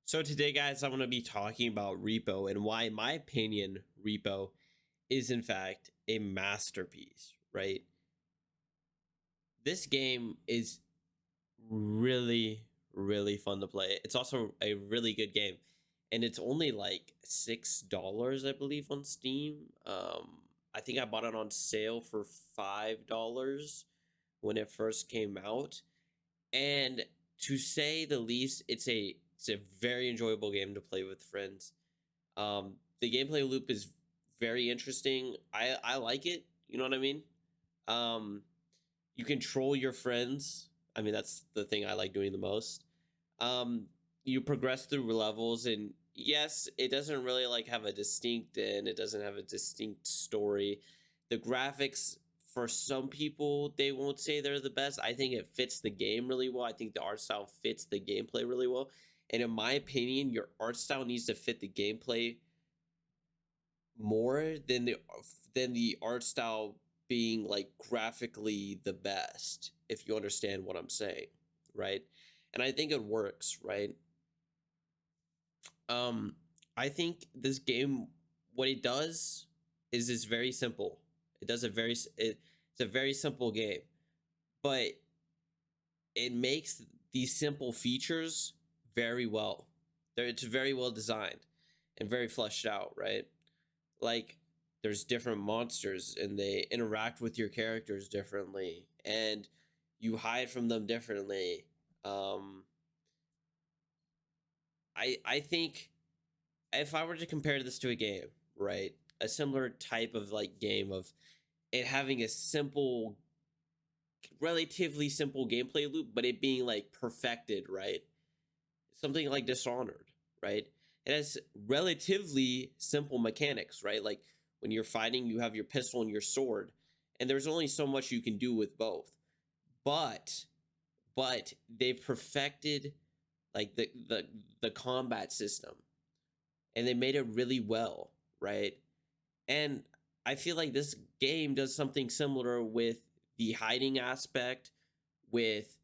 So today, guys, I'm going to be talking about R.E.P.O and why, in my opinion, R.E.P.O is in fact a masterpiece, right? This game is really, really fun to play. It's also a really good game. And it's only like $6, I believe, on Steam. I think I bought it on sale for $5 when it first came out. And to say the least, it's a very enjoyable game to play with friends. The gameplay loop is very interesting. I like it. You know what I mean? Um, you control your friends. I mean, that's the thing I like doing the most. Um, you progress through levels, and yes, it doesn't really like have a distinct end. It doesn't have a distinct story. The graphics, for some people, they won't say they're the best. I think it fits the game really well. I think the art style fits the gameplay really well. And in my opinion, your art style needs to fit the gameplay more than the art style being like graphically the best, if you understand what I'm saying, right? And I think it works, right? um I think this game, what it does is it's very simple. It does a very it's a very simple game, but it makes these simple features very well. It's very well designed and very fleshed out, right? Like, there's different monsters and they interact with your characters differently, and you hide from them differently. um I think if I were to compare this to a game, right, a similar type of like game of it having a simple, relatively simple gameplay loop, but it being like perfected, right? Something like Dishonored, right? It has relatively simple mechanics, right? Like, when you're fighting, you have your pistol and your sword, and there's only so much you can do with both. But they've perfected like the combat system, and they made it really well, right? And I feel like this game does something similar with the hiding aspect, with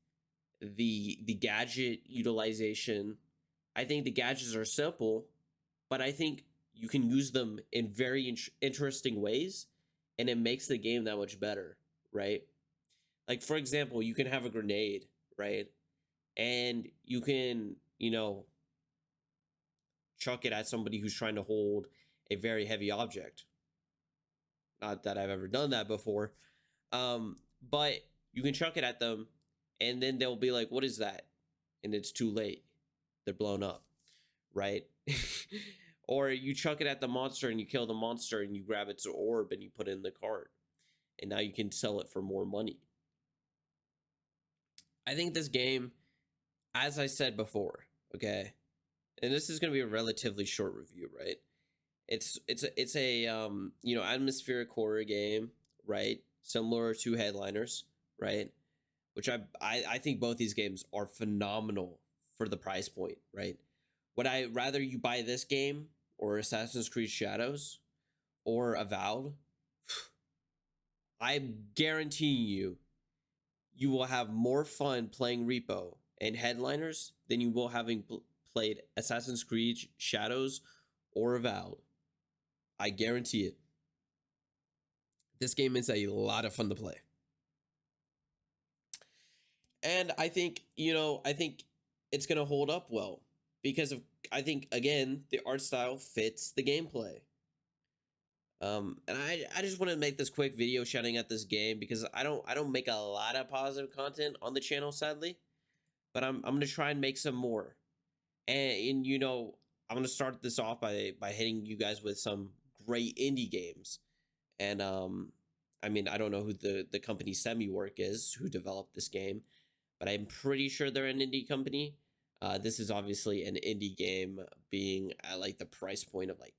the gadget utilization. I think the gadgets are simple, but I think you can use them in very interesting ways, and it makes the game that much better, right? Like, for example, you can have a grenade, right? And you can, chuck it at somebody who's trying to hold a very heavy object. Not that I've ever done that before. But you can chuck it at them, and then they'll be like, "What is that?" And it's too late. They're blown up, right? Or you chuck it at the monster and you kill the monster and you grab its orb and you put it in the cart, and now you can sell it for more money. I think this game, as I said before, okay, and this is going to be a relatively short review, right? It's a atmospheric horror game, right? Similar to Headliners, right? Which I think both these games are phenomenal for the price point, right? Would I rather you buy this game or Assassin's Creed Shadows or Avowed? I guarantee you will have more fun playing R.E.P.O and Headliners than you will having played Assassin's Creed Shadows or Avowed. I guarantee it. This game is a lot of fun to play. And I think it's going to hold up well because of, I think, again, the art style fits the gameplay. And I just want to make this quick video shouting at this game because I don't make a lot of positive content on the channel, sadly, but I'm gonna try and make some more. And I'm gonna start this off by hitting you guys with some great indie games. And I mean, I don't know who the company Semi-Work is who developed this game, but I'm pretty sure they're an indie company. This is obviously an indie game, being at like the price point of like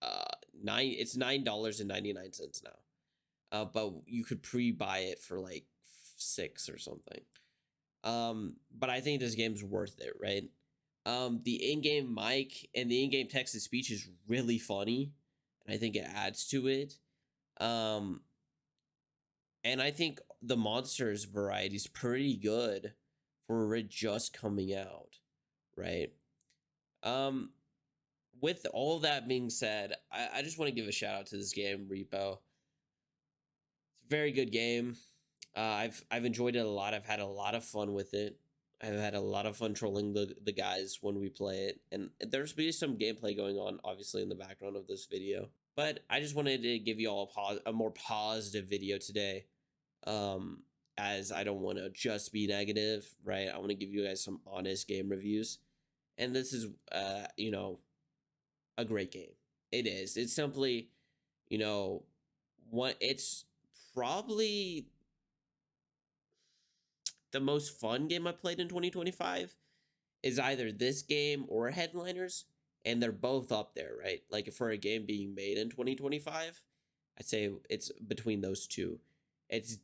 uh $9.99 now. But you could pre-buy it for like 6 or something. But I think this game's worth it, right? The in-game mic and the in-game text to speech is really funny, and I think it adds to it. Um, and I think the monsters variety is pretty good for it just coming out, right? Um, with all that being said, I just want to give a shout out to this game, Repo. It's a very good game. I've enjoyed it a lot. I've had a lot of fun with it. I've had a lot of fun trolling the guys when we play it, and there's be some gameplay going on, obviously, in the background of this video. But I just wanted to give you all a more positive video today, um, as I don't want to just be negative, right? I want to give you guys some honest game reviews, and this is, a great game. It is. It's simply, you know, what it's probably the most fun game I played in 2025 is either this game or Headliners, and they're both up there, right? Like for a game being made in 2025, I'd say it's between those two. It's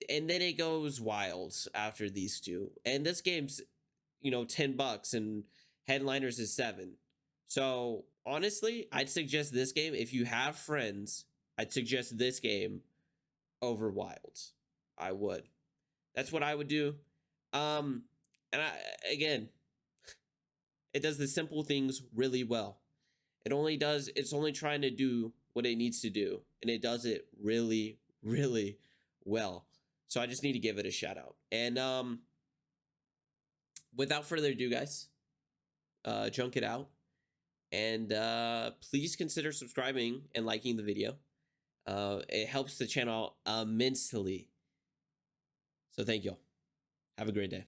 and then it goes wild after these two. And this game's, $10 and Headliners is 7. So, honestly, I'd suggest this game if you have friends, I'd suggest this game over Wilds. I would. That's what I would do. Um, and again, it does the simple things really well. It's only trying to do what it needs to do, and it does it really, really well. So I just need to give it a shout out. And without further ado, guys, junk it out. And please consider subscribing and liking the video. It helps the channel immensely. So thank you all. Have a great day.